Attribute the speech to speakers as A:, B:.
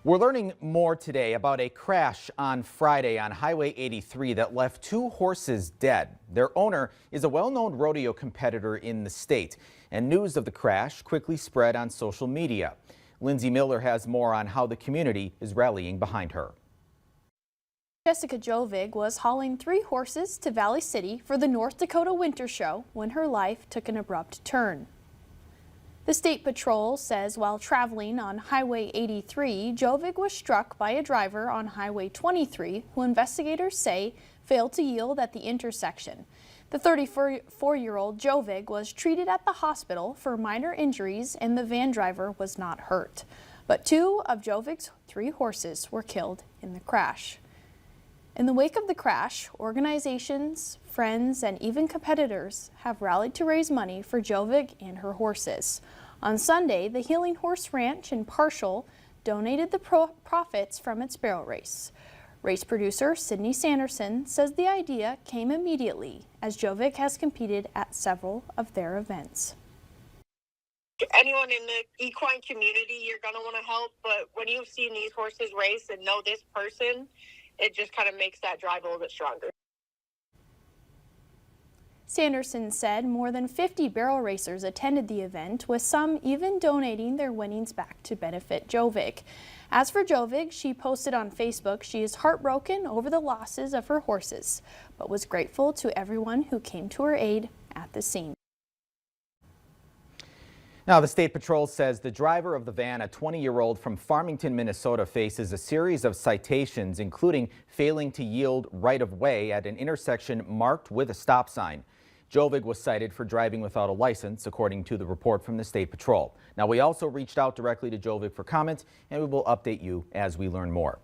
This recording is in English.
A: We're learning more today about a crash on Friday on Highway 83 that left two horses dead. Their owner is a well-known rodeo competitor in the state, and news of the crash quickly spread on social media. Lindsay Miller has more on how the community is rallying behind her.
B: Jessica Jovig was hauling 3 horses to Valley City for the North Dakota Winter Show when her life took an abrupt turn. The State Patrol says while traveling on Highway 83, Jovig was struck by a driver on Highway 23 who investigators say failed to yield at the intersection. The 34-year-old Jovig was treated at the hospital for minor injuries and the van driver was not hurt. But 2 of Jovig's 3 horses were killed in the crash. In the wake of the crash, organizations, friends, and even competitors have rallied to raise money for Jovig and her horses. On Sunday, the Healing Horse Ranch in Parshall donated the profits from its barrel race. Race producer Sydney Sanderson says the idea came immediately as Jovig has competed at several of their events.
C: Anyone in the equine community, you're going to want to help, but when you've seen these horses race and know this person, it just kind of makes that drive a little bit stronger.
B: Sanderson said more than 50 barrel racers attended the event, with some even donating their winnings back to benefit Jovig. As for Jovig, she posted on Facebook she is heartbroken over the losses of her horses, but was grateful to everyone who came to her aid at the scene.
A: Now, the State Patrol says the driver of the van, a 20-year-old from Farmington, Minnesota, faces a series of citations, including failing to yield right-of-way at an intersection marked with a stop sign. Jovig was cited for driving without a license, according to the report from the State Patrol. Now, we also reached out directly to Jovig for comment, and we will update you as we learn more.